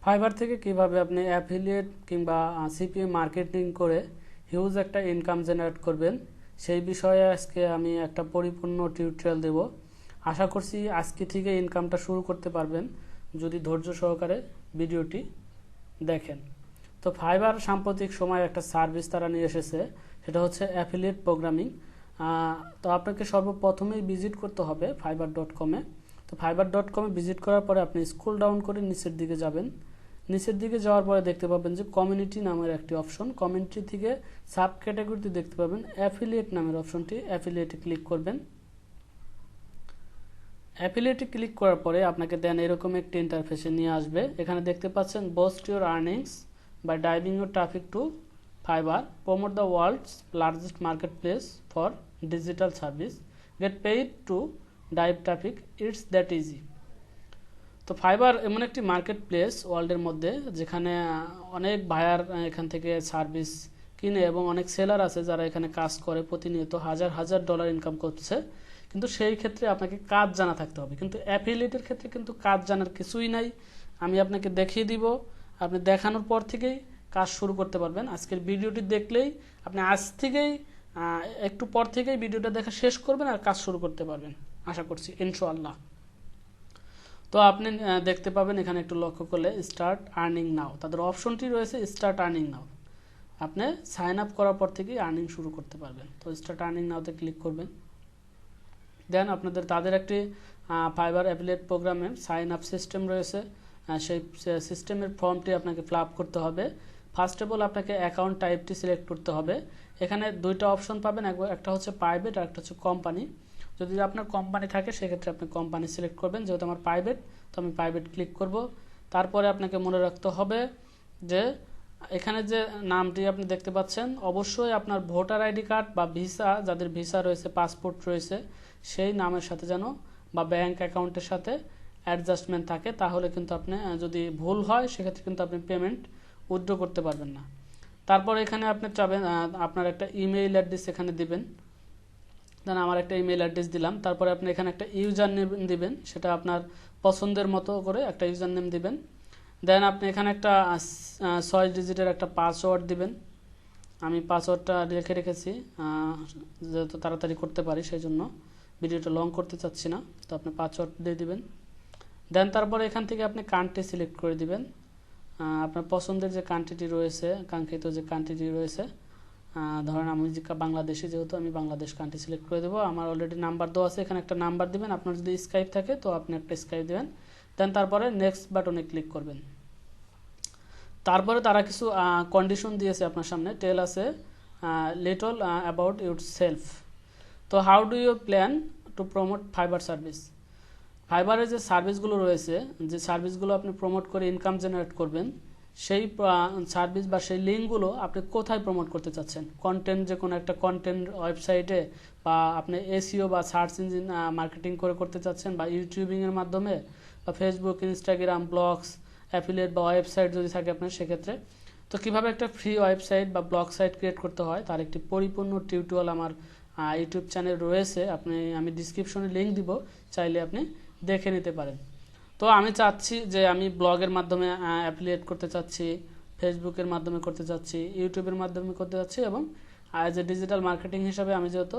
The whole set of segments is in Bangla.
ফাইবার থেকে কিভাবে আপনি অ্যাফিলিয়েট কিংবা সিপিএ মার্কেটিং করে হিউজ একটা ইনকাম জেনারেট করবেন সেই বিষয়ে আজকে আমি একটা পরিপূর্ণ টিউটোরিয়াল দেব। আশা করছি আজকে থেকে ইনকামটা শুরু করতে পারবেন যদি ধৈর্য সহকারে ভিডিওটি দেখেন। তো ফাইবার সাম্প্রতিক সময়ে একটা সার্ভিস তারা নিয়ে এসেছে, সেটা হচ্ছে অ্যাফিলিয়েট প্রোগ্রামিং। তো আপনাকে সর্বপ্রথমেই ভিজিট করতে হবে fiverr.com-এ। তো fiverr.com-এ ভিজিট করার পরে আপনি স্ক্রল ডাউন করে নিচের দিকে যাবেন। নিচের দিকে যাওয়ার পরে দেখতে পাবেন যে কমিউনিটি নামের একটি অপশন, কমিউনিটি থেকে সাব ক্যাটাগরিতে দেখতে পাবেন অ্যাফিলিয়েট নামের অপশনটি, অ্যাফিলিয়েটে ক্লিক করবেন। অ্যাফিলিয়েটে ক্লিক করার পরে আপনাকে দেন এরকম একটি ইন্টারফেসে নিয়ে আসবে। এখানে দেখতে পাচ্ছেন boost your earnings by driving your traffic to Fiverr, promote the world's largest market place for digital service, get paid to drive traffic, it's that easy. তো ফাইবার এমন একটি মার্কেট প্লেস ওয়ার্ল্ডের মধ্যে যেখানে অনেক বায়ার এখান থেকে সার্ভিস কিনে এবং অনেক সেলার আছে যারা এখানে কাজ করে প্রতিনিয়ত হাজার হাজার ডলার ইনকাম করছে। কিন্তু সেই ক্ষেত্রে আপনাকে কাজ জানা থাকতে হবে, কিন্তু অ্যাফিলিয়েটের ক্ষেত্রে কিন্তু কাজ জানার কিছুই নাই। আমি আপনাকে দেখিয়ে দিব, আপনি দেখানোর পর থেকেই কাজ শুরু করতে পারবেন। আজকের ভিডিওটি দেখলেই আপনি আজ থেকেই একটু পর থেকেই ভিডিওটা দেখা শেষ করবেন আর কাজ শুরু করতে পারবেন আশা করছি ইনশাআল্লাহ। তো আপনি দেখতে পাবেন এখানে একটু লক্ষ্য করলে স্টার্ট আর্নিং নাও, তাদের অপশনটি রয়েছে স্টার্ট আর্নিং নাও। আপনি সাইন আপ করার পর থেকেই আর্নিং শুরু করতে পারবেন। তো স্টার্ট আর্নিং নাওতে ক্লিক করবেন। দেন তাদের একটি ফাইবার অ্যাফিলিয়েট প্রোগ্রামে সাইন আপ সিস্টেম রয়েছে, সেই সিস্টেমের ফর্মটি আপনাকে ফিল আপ করতে হবে। ফার্স্ট অফ অল আপনাকে অ্যাকাউন্ট টাইপটি সিলেক্ট করতে হবে। এখানে দুইটা অপশন পাবেন, একটা হচ্ছে প্রাইভেট আর একটা হচ্ছে কোম্পানি। যদি আপনার কোম্পানি থাকে সেক্ষেত্রে আপনি কোম্পানি সিলেক্ট করবেন, যেহেতু আমার প্রাইভেট তো আমি প্রাইভেট ক্লিক করব। তারপরে আপনাকে মনে রাখতে হবে যে এখানে যে নামটি আপনি দেখতে পাচ্ছেন অবশ্যই আপনার ভোটার আইডি কার্ড বা ভিসা, যাদের ভিসা রয়েছে পাসপোর্ট রয়েছে সেই নামের সাথে যেন বা ব্যাংক অ্যাকাউন্টের সাথে অ্যাডজাস্টমেন্ট থাকে, তাহলে কিন্তু আপনি যদি ভুল হয় সেক্ষেত্রে কিন্তু আপনি পেমেন্ট উইথড্র করতে পারবেন না। তারপর এখানে আপনি চাবেন আপনার একটা ইমেইল অ্যাড্রেস এখানে দিবেন। দেন আমার একটা ইমেল অ্যাড্রেস দিলাম। তারপরে আপনি এখানে একটা ইউজার নেম দিবেন, সেটা আপনার পছন্দের মতো করে একটা ইউজার নেম দিবেন। দেন আপনি এখানে একটা 6 ডিজিটের একটা পাসওয়ার্ড দিবেন। আমি পাসওয়ার্ডটা রেখে রেখেছি যেহেতু তাড়াতাড়ি করতে পারি সেই জন্য ভিডিওটা লং করতে চাচ্ছি না। তো আপনি পাসওয়ার্ড দিয়ে দিবেন। দেন তারপরে এখান থেকে আপনি কান্ট্রি সিলেক্ট করে দিবেন, আপনার পছন্দের যে কান্ট্রিটি রয়েছে, কাঙ্ক্ষিত যে কান্ট্রিটি রয়েছে। ধরেন আমি বাংলাদেশে, যেহেতু আমি বাংলাদেশ কান্ট্রি সিলেক্ট করে দেবো। আমার অলরেডি নাম্বার দেওয়া আছে, এখানে একটা নাম্বার দিবেন। আপনার যদি স্কাইপ থাকে তো আপনি একটা স্কাইপ দেবেন। দেন তারপরে নেক্সট বাটনে ক্লিক করবেন। তারপরে তারা কিছু কন্ডিশন দিয়েছে আপনার সামনে, tell us little about yourself. তো how do you plan to promote Fiverr service. ফাইবারের যে সার্ভিসগুলো রয়েছে, যে সার্ভিসগুলো আপনি প্রমোট করে ইনকাম জেনারেট করবেন, সেই সার্ভিস বা সেই লিঙ্কগুলো আপনি কোথায় প্রমোট করতে চাচ্ছেন। কন্টেন্ট, যে কোনো একটা কন্টেন্ট ওয়েবসাইটে, বা আপনি এসইও বা সার্চ ইঞ্জিন মার্কেটিং করে করতে চাচ্ছেন, বা ইউটিউবিংয়ের মাধ্যমে, বা ফেসবুক, ইনস্টাগ্রাম, ব্লগস, অ্যাফিলিয়েট বা ওয়েবসাইট যদি থাকে আপনার সেক্ষেত্রে। তো কীভাবে একটা ফ্রি ওয়েবসাইট বা ব্লগ সাইট ক্রিয়েট করতে হয় তার একটি পরিপূর্ণ টিউটোরিয়াল আমার ইউটিউব চ্যানেল রয়েছে, আমি ডিসক্রিপশনে লিঙ্ক দিব, চাইলে আপনি দেখে নিতে পারেন। তো আমি চাচ্ছি যে আমি ব্লগের মাধ্যমে অ্যাফিলিয়েট করতে চাচ্ছি, ফেসবুকের মাধ্যমে করতে চাচ্ছি, ইউটিউবের মাধ্যমে করতে চাচ্ছি, এবং অ্যাজ এ ডিজিটাল মার্কেটিং হিসাবে আমি যেহেতু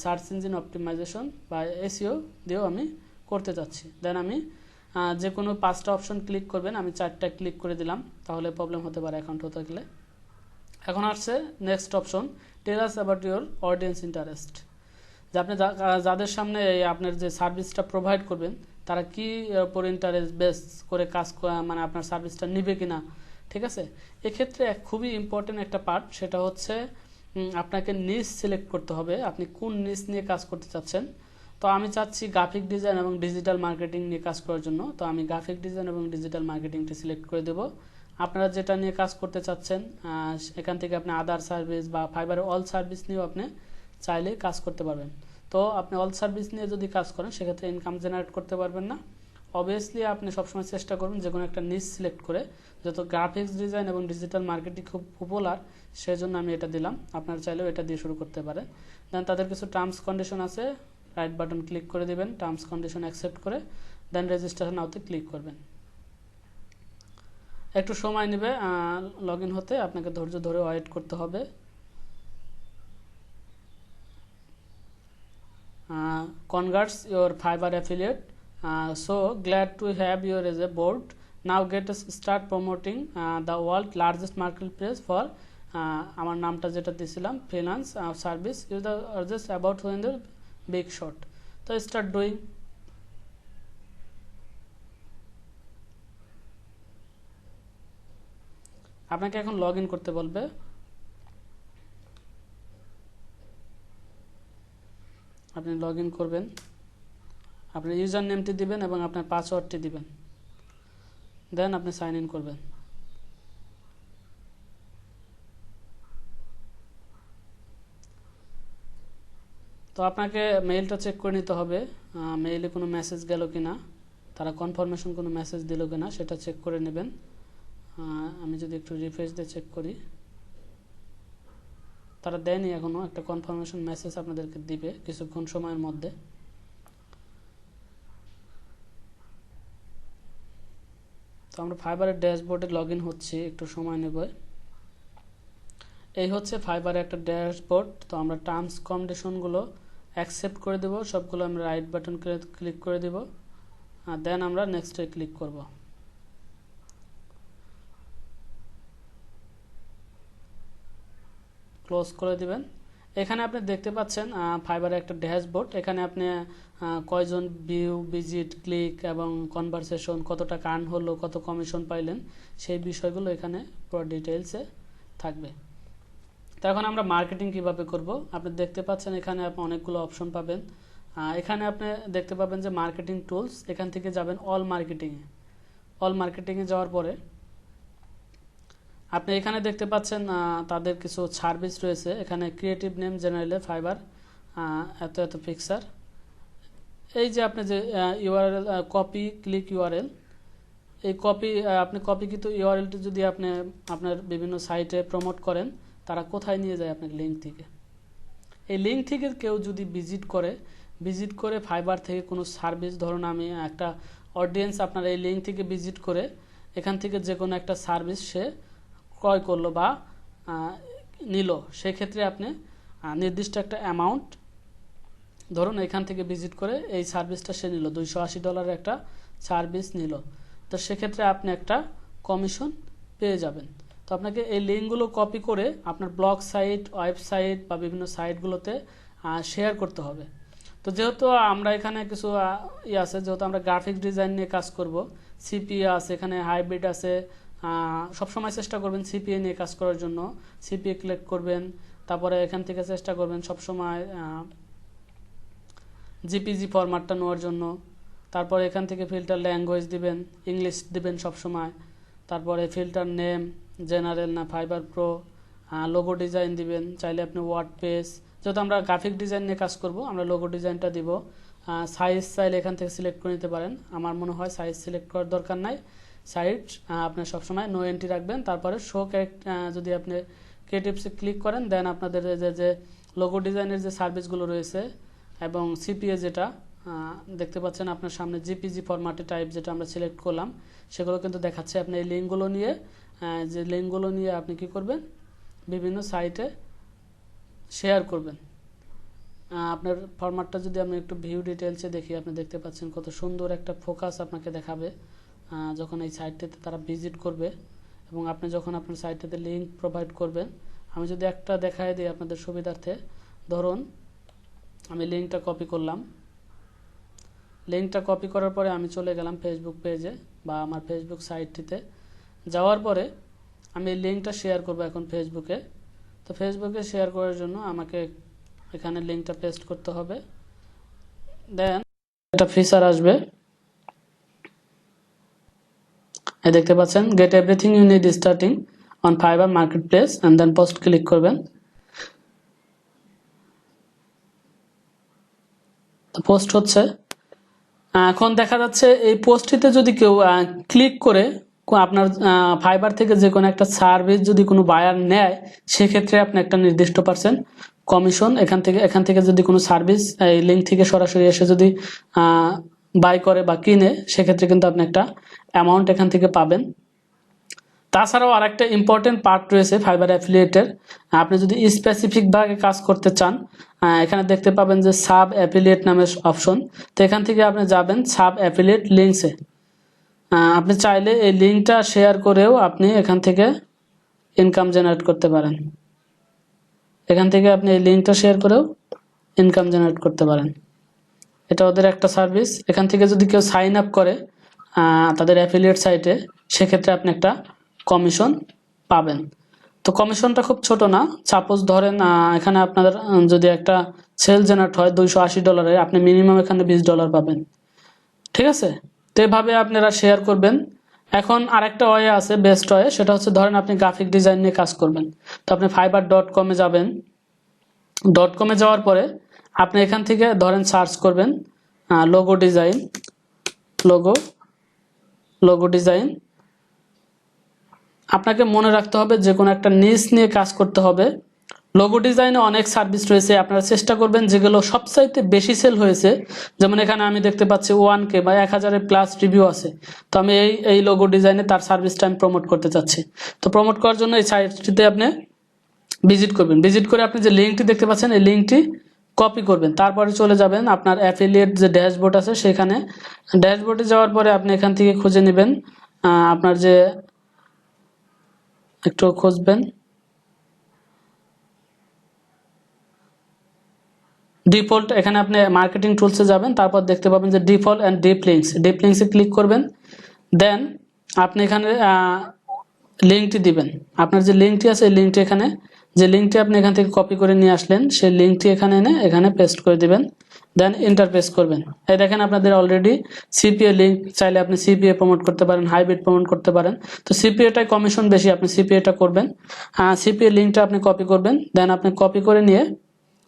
সার্চ ইঞ্জিন অপটিমাইজেশন বা এসইও দিয়েও আমি করতে চাচ্ছি। দেন আমি যে কোনো 5টা অপশন ক্লিক করবেন, আমি 4টা ক্লিক করে দিলাম, তাহলে প্রবলেম হতে পারে অ্যাকাউন্ট হতে গেলে। এখন আসছে next option, tell us about your audience interest. যে আপনি যাদের সামনে আপনার যে সার্ভিসটা প্রোভাইড করবেন তারা কি উপর ইন্টারেস্ট বেস করে কাজ মানে আপনার সার্ভিসটা নিবে কিনা, ঠিক আছে। এক্ষেত্রে খুবই ইম্পর্টেন্ট একটা পার্ট, সেটা হচ্ছে আপনাকে নিশ সিলেক্ট করতে হবে, আপনি কোন নিশ নিয়ে কাজ করতে চাচ্ছেন। তো আমি চাচ্ছি গ্রাফিক ডিজাইন এবং ডিজিটাল মার্কেটিং নিয়ে কাজ করার জন্য, তো আমি গ্রাফিক ডিজাইন এবং ডিজিটাল মার্কেটিংটি সিলেক্ট করে দেব। আপনারা যেটা নিয়ে কাজ করতে চাচ্ছেন এখান থেকে আপনি আদার সার্ভিস বা ফাইবারের অল সার্ভিস নিয়েও আপনি চাইলে কাজ করতে পারবেন। তো আপনি অল সার্ভিস নিয়ে যদি কাজ করেন সেক্ষেত্রে ইনকাম জেনারেট করতে পারবেন না। অবভিয়াসলি আপনি সবসময় চেষ্টা করবেন যে কোনো একটা নিশ সিলেক্ট করে, যত গ্রাফিক্স ডিজাইন এবং ডিজিটাল মার্কেটিং খুব পপুলার সেই জন্য আমি এটা দিলাম, আপনারা চাইলেও এটা দিয়ে শুরু করতে পারেন। দেন তাদের কিছু টার্মস কন্ডিশন আছে, রাইট বাটন ক্লিক করে দেবেন, টার্মস কন্ডিশন অ্যাকসেপ্ট করে দেন রেজিস্ট্রেশন নাওতে ক্লিক করবেন। একটু সময় নেবে লগ ইন হতে, আপনাকে ধৈর্য ধরে ওয়েট করতে হবে। Congrats your Fiverr affiliate. So glad to have you as a board. Now get us start promoting the world largest marketplace for আমার নামটা যেটা দিয়েছিলাম freelance service is the just about win the big shot. তো স্টার্ট ডুইং। আপনাকে এখন লগ ইন করতে বলবে। আপনি লগ ইন করবেন, আপনার ইউজার নেমটি দিবেন এবং আপনার পাসওয়ার্ডটি দিবেন, দেন আপনি সাইন ইন করবেন। তো আপনাকে মেইলটা চেক করে নিতে হবে, মেইলে কোনো মেসেজ গেল কিনা, তারা কনফার্মেশন কোনো মেসেজ দিল কিনা সেটা চেক করে নেবেন। আমি যদি একটু রিফ্রেশ দিয়ে চেক করি, তারা দেয়নি এখনও, একটা কনফার্মেশন মেসেজ আপনাদেরকে দিবে কিছুক্ষণ সময়ের মধ্যে। তো আমরা ফাইবারের ড্যাশবোর্ডে লগ ইন হচ্ছি, একটু সময় নেব। এই হচ্ছে ফাইবারের একটা ড্যাশবোর্ড। তো আমরা টার্মস কন্ডিশনগুলো অ্যাকসেপ্ট করে দেব, সবগুলো আমরা রাইট বাটন ক্লিক করে দেব, আর দেন আমরা নেক্সটে ক্লিক করব। ক্লোজ করে দিবেন। এখানে আপনি দেখতে পাচ্ছেন ফাইবারের একটা ড্যাশবোর্ড। এখানে আপনি কয়জন ভিউ, ভিজিট, ক্লিক এবং কনভারসেশন, কত টাকা আর্ন হলো, কত কমিশন পাইলেন, সেই বিষয়গুলো এখানে পুরো ডিটেইলসে থাকবে। তো এখন আমরা মার্কেটিং কিভাবে করব, আপনি দেখতে পাচ্ছেন এখানে আপনি অনেকগুলো অপশন পাবেন। এখানে আপনি দেখতে পাবেন যে মার্কেটিং টুলস, এখান থেকে যাবেন অল মার্কেটিংয়ে। অল মার্কেটিংয়ে যাওয়ার পরে আপনি এখানে দেখতে পাচ্ছেন তাদের কিছু সার্ভিস রয়েছে। এখানে ক্রিয়েটিভ নেম জেনারেলে ফাইবার এত এত পিকচার, এই যে আপনি যে ইউআরএল কপি ক্লিক ইউআরএল, এই কপি আপনি কপিকৃত ইউআরএলটি যদি আপনি আপনার বিভিন্ন সাইটে প্রমোট করেন, তারা কোথায় নিয়ে যায় আপনার লিঙ্ক থেকে। এই লিঙ্ক থেকে কেউ যদি ভিজিট করে ফাইবার থেকে কোনো সার্ভিস, ধরুন আমি একটা অডিয়েন্স আপনার এই লিঙ্ক থেকে ভিজিট করে এখান থেকে যে কোনো একটা সার্ভিস সে ক্রয় করলো বা নিল, সেক্ষেত্রে আপনি নির্দিষ্ট একটা অ্যামাউন্ট, ধরুন এখান থেকে ভিজিট করে এই সার্ভিসটা সে নিল, $280 একটা সার্ভিস নিল, তো সেক্ষেত্রে আপনি একটা কমিশন পেয়ে যাবেন। তো আপনাকে এই লিঙ্কগুলো কপি করে আপনার ব্লগ সাইট, ওয়েবসাইট বা বিভিন্ন সাইটগুলোতে শেয়ার করতে হবে। তো যেহেতু আমরা এখানে কিছু আছে, যেহেতু আমরা গ্রাফিক ডিজাইন নিয়ে কাজ করব, সিপিএ আছে, এখানে হাইব্রিড আছে, সবসময় চেষ্টা করবেন সিপিএ নিয়ে কাজ করার জন্য। সিপিএ ক্লিক করবেন, তারপরে এখান থেকে চেষ্টা করবেন সবসময় জিপিজি ফরম্যাটটা নেওয়ার জন্য। তারপরে এখান থেকে ফিল্টার ল্যাঙ্গুয়েজ দিবেন, ইংলিশ দিবেন সবসময়। তারপরে ফিল্টার নেম জেনারেল না ফাইবার প্রো, লোগো ডিজাইন দিবেন, চাইলে আপনি ওয়ার্ড পেজ, যেহেতু আমরা গ্রাফিক ডিজাইন নিয়ে কাজ করব আমরা লোগো ডিজাইনটা দিব। সাইজ চাইলে এখান থেকে সিলেক্ট করে নিতে পারেন, আমার মনে হয় সাইজ সিলেক্ট করার দরকার নাই। সাইট আপনি সবসময় নো এন্ট্রি রাখবেন। তারপরে শো যদি আপনি ক্রিয়েটিভসে ক্লিক করেন, দেন আপনাদের যে লোগো ডিজাইনের যে সার্ভিসগুলো রয়েছে এবং সিপিএ যেটা দেখতে পাচ্ছেন আপনার সামনে, জিপিজি ফরম্যাটে টাইপ যেটা আমরা সিলেক্ট করলাম, সেগুলো কিন্তু দেখাচ্ছে। আপনি এই লিঙ্কগুলো নিয়ে আপনি কি করবেন, বিভিন্ন সাইটে শেয়ার করবেন। আপনার ফরম্যাটটা যদি আমি একটু ভিউ ডিটেলসে দেখি, আপনি দেখতে পাচ্ছেন কত সুন্দর একটা ফোকাস আপনাকে দেখাবে যখন এই সাইটটাতে তারা ভিজিট করবে এবং আপনি যখন আপনার সাইটটাতে লিঙ্ক প্রোভাইড করবেন। আমি যদি একটা দেখাই দিই আপনাদের সুবিধার্থে, ধরুন আমি লিঙ্কটা কপি করলাম, লিঙ্কটা কপি করার পরে আমি চলে গেলাম ফেসবুক পেজে বা আমার ফেসবুক সাইটটিতে। যাওয়ার পরে আমি এই লিঙ্কটা শেয়ার করব এখন ফেসবুকে। তো ফেসবুকে শেয়ার করার জন্য আমাকে এখানে লিঙ্কটা পেস্ট করতে হবে, দেন একটা ফিচার আসবে, এই দেখতে পাচ্ছেন get everything you need starting on Fiverr market place and then post click করবেন। তো পোস্ট হচ্ছে, এখন দেখা যাচ্ছে এই পোস্টটিতে যদি কেউ ক্লিক করে আপনার ফাইবার থেকে যে কোনো একটা সার্ভিস যদি কোনো বায়ার নেয়, সেক্ষেত্রে আপনি একটা নির্দিষ্ট % কমিশন এখান থেকে যদি কোনো সার্ভিস এই লিঙ্ক থেকে সরাসরি এসে যদি বাই করে বা কিনে, সেক্ষেত্রে কিন্তু আপনি একটা অ্যামাউন্ট এখান থেকে পাবেন। তাছাড়াও আরেকটা ইম্পর্টেন্ট পার্ট রয়েছে ফাইবার অ্যাফিলিয়েটের। আপনি যদি স্পেসিফিক ভাবে কাজ করতে চান, এখানে দেখতে পাবেন যে সাব অ্যাফিলিয়েট নামের অপশন। তো এখান থেকে আপনি যাবেন সাব অ্যাফিলিয়েট লিঙ্কসে। আপনি চাইলে এই লিঙ্কটা শেয়ার করেও আপনি এখান থেকে ইনকাম জেনারেট করতে পারেন। এখান থেকে আপনি এই লিঙ্কটা শেয়ার করেও ইনকাম জেনারেট করতে পারেন। এটা ওদের একটা সার্ভিস। এখান থেকে যদি কেউ সাইন আপ করে তাদের অ্যাফিলিয়েট সাইটে, সেক্ষেত্রে আপনি একটা কমিশন পাবেন। তো কমিশনটা খুব ছোট না। সাপোজ ধরেন এখানে আপনাদের যদি একটা সেল জেনারেট হয় $280, আপনি মিনিমাম এখানে $20 পাবেন। ঠিক আছে? তো এভাবে আপনারা শেয়ার করবেন। এখন আরেকটা ওয়ে আছে, বেস্ট ওয়ে, সেটা হচ্ছে ধরেন আপনি গ্রাফিক ডিজাইন নিয়ে কাজ করবেন। তো আপনি fiverr.com-এ যাবেন। .com-এ যাওয়ার পরে আপনি এখান থেকে ধরেন সার্চ করবেন লোগো ডিজাইন, লোগো ডিজাইন। আপনাকে মনে রাখতে হবে যে কোনো একটা নিশ নিয়ে কাজ করতে হবে। লোগো ডিজাইনে অনেক সার্ভিস রয়েছে, আপনারা চেষ্টা করবেন যেগুলো সবচাইতে বেশি সেল হয়েছে। যেমন এখানে আমি দেখতে পাচ্ছি 1K বা 1000-এর প্লাস রিভিউ আছে। তো আমি এই লোগো ডিজাইনে তার সার্ভিসটা আমি প্রমোট করতে চাচ্ছি। তো প্রমোট করার জন্য এই সাইটটিতে আপনি ভিজিট করবেন। ভিজিট করে আপনি যে লিঙ্কটি দেখতে পাচ্ছেন এই লিঙ্কটি কপি করবেন। তারপরে চলে যাবেন আপনার অ্যাফিলিয়েট যে ড্যাশবোর্ড আছে সেখানে। ড্যাশবোর্ডে যাওয়ার পরে আপনি এখান থেকে খুঁজে নেবেন আপনার যে, একটু খুঁজবেন ডিফল্ট। এখানে আপনি মার্কেটিং টুলসে যাবেন, তারপর দেখতে পাবেন যে default and deep links. Deep লিঙ্কসে ক্লিক করবেন। দেন আপনি এখানে লিঙ্কটি দিবেন। আপনার যে লিঙ্কটি আছে এই লিঙ্কটি এখানে, যে লিঙ্কটি আপনি এখান থেকে কপি করে নিয়ে আসলেন সেই লিঙ্কটি এখানে এনে এখানে পেস্ট করে দিবেন। দেন এন্টার প্রেস করবেন। এই দেখেন আপনাদের অলরেডি সিপিএ লিঙ্ক। চাইলে আপনি সিপিএ প্রমোট করতে পারেন, হাইব্রিড প্রমোট করতে পারেন। তো সিপিএটাই কমিশন বেশি, আপনি সিপিএটা করবেন। সিপিএ লিঙ্কটা আপনি কপি করবেন। দেন আপনি কপি করে নিয়ে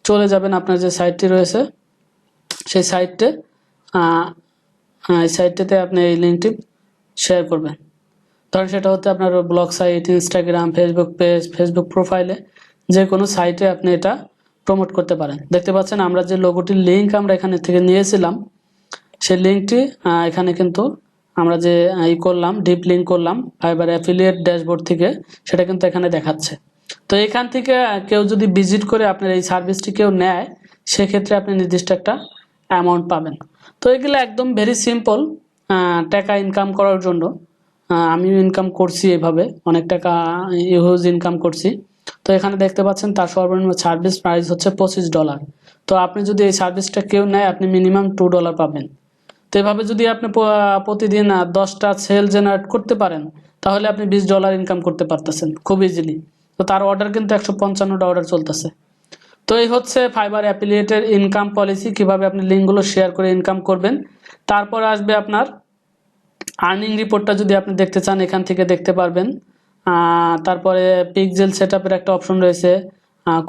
চলে যাবেন আপনার যে সাইটটি রয়েছে সেই সাইটে। এই সাইটটিতে আপনি এই লিঙ্কটি শেয়ার করবেন। ধরেন সেটা হচ্ছে আপনার blog site, Instagram, Facebook page, Facebook প্রোফাইলে, যে কোনো সাইটে আপনি এটা প্রমোট করতে পারেন। দেখতে পাচ্ছেন আমরা যে লোগোটির লিঙ্ক আমরা এখানে থেকে নিয়েছিলাম সেই লিঙ্কটি এখানে কিন্তু আমরা যে করলাম, ডিপ লিঙ্ক করলাম ফাইবার অ্যাফিলিয়েট ড্যাশবোর্ড থেকে, সেটা কিন্তু এখানে দেখাচ্ছে। তো এখান থেকে কেউ যদি ভিজিট করে আপনার এই সার্ভিসটি কেউ নেয়, সেক্ষেত্রে আপনি নির্দিষ্ট একটা অ্যামাউন্ট পাবেন। তো এগুলো একদম ভেরি সিম্পল টাকা ইনকাম করার জন্য। আমিও ইনকাম করছি এভাবে, অনেক টাকা ইউজ ইনকাম করছি। তো এখানে দেখতে পাচ্ছেন তার সর্বনিম্ন সার্ভিস প্রাইস হচ্ছে $25। তো আপনি যদি এই সার্ভিসটা কেউ নেয় আপনি মিনিমাম $2 পাবেন। তো এভাবে যদি আপনি প্রতিদিন 10টা সেল জেনারেট করতে পারেন, তাহলে আপনি $20 ইনকাম করতে পারতেছেন খুব ইজিলি। তো তার অর্ডার কিন্তু 155টা অর্ডার চলতেছে। তো এই হচ্ছে ফাইবার অ্যাফিলিয়েটের ইনকাম পলিসি, কিভাবে আপনি লিঙ্কগুলো শেয়ার করে ইনকাম করবেন। তারপর আসবে আপনার আর্নিং রিপোর্টটা, যদি আপনি দেখতে চান এখান থেকে দেখতে পারবেন। তারপরে পিক্সেল সেটআপের একটা অপশন রয়েছে,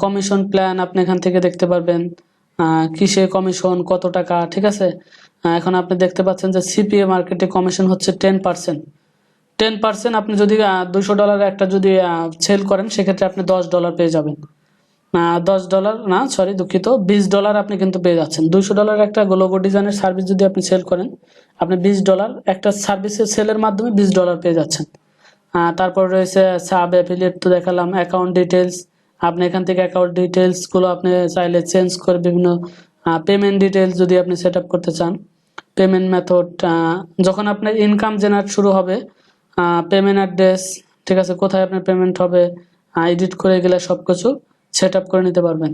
কমিশন প্ল্যান আপনি এখান থেকে দেখতে পারবেন, কিসে কমিশন, কত টাকা। ঠিক আছে? এখন আপনি দেখতে পাচ্ছেন যে সিপিএ মার্কেটে কমিশন হচ্ছে 10%। 10% আপনি যদি $200 একটা যদি সেল করেন, সেক্ষেত্রে আপনি $10 পেয়ে যাবেন। $10 না, সরি দুঃখিত, $20 আপনি কিন্তু পেয়ে যাচ্ছেন। $200 একটা লোগো ডিজাইনের সার্ভিস যদি আপনি সেল করেন, আপনি $20 একটা সার্ভিসের সেলের মাধ্যমে $20 পেয়ে যাচ্ছেন। তারপর রয়েছে সাব অ্যাফিলিয়েট, তো দেখালাম। অ্যাকাউন্ট ডিটেলস, আপনি এখান থেকে অ্যাকাউন্ট ডিটেলসগুলো আপনি চাইলে চেঞ্জ করে বিভিন্ন পেমেন্ট ডিটেলস যদি আপনি সেট আপ করতে চান, পেমেন্ট মেথড, যখন আপনার ইনকাম জেনারেট শুরু হবে, পেমেন্ট অ্যাড্রেস, ঠিক আছে, কোথায় আপনার পেমেন্ট হবে, এডিট করে গেলে সব কিছু সেট আপ করে নিতে পারবেন।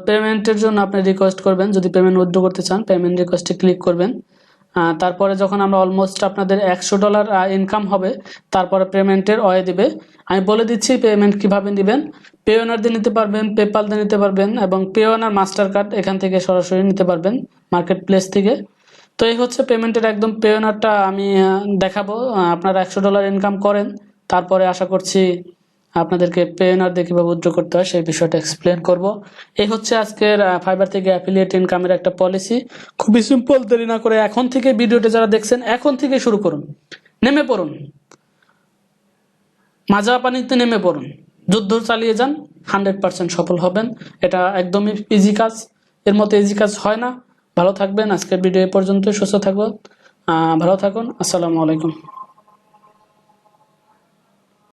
পেমেন্টের জন্য আপনি রিকোয়েস্ট করবেন, যদি পেমেন্ট উইথড্র করতে চান পেমেন্ট রিকোয়েস্টে ক্লিক করবেন। তারপরে যখন আমরা অলমোস্ট আপনাদের $100 ইনকাম হবে, তারপরে পেমেন্টের ওয়ে দিবে। আমি বলে দিচ্ছি পেমেন্ট কিভাবে নেবেন। পেওনার দিয়ে নিতে পারবেন, পেপাল দিয়ে নিতে পারবেন, এবং পেওনার মাস্টার কার্ড এখান থেকে সরাসরি নিতে পারবেন মার্কেট প্লেস থেকে। তো এই হচ্ছে পেমেন্টের একদম পেওনারটা আমি দেখাবো। আপনারা $100 ইনকাম করেন, তারপরে আশা করছি আপনাদেরকে পেওনার দিয়ে কীভাবে উইথড্র করতে হয় সেই বিষয়টা এক্সপ্লেন করব। এই হচ্ছে আজকের ফাইবার থেকে অ্যাফিলিয়েট ইনকামের একটা পলিসি। খুবই সিম্পল, দেরি না করে এখন থেকে ভিডিওটা যারা দেখছেন এখন থেকে শুরু করুন, নেমে পড়ুন, মাজা পানিতে নেমে পড়ুন, যুদ্ধ চালিয়ে যান, 100% সফল হবেন। এটা একদমই ইজি কাজ, এর মতো ইজি কাজ হয় না। ভালো থাকবেন। আজকের ভিডিও এ পর্যন্ত, সুস্থ থাকবেন, ভালো থাকুন। আসসালামু আলাইকুম।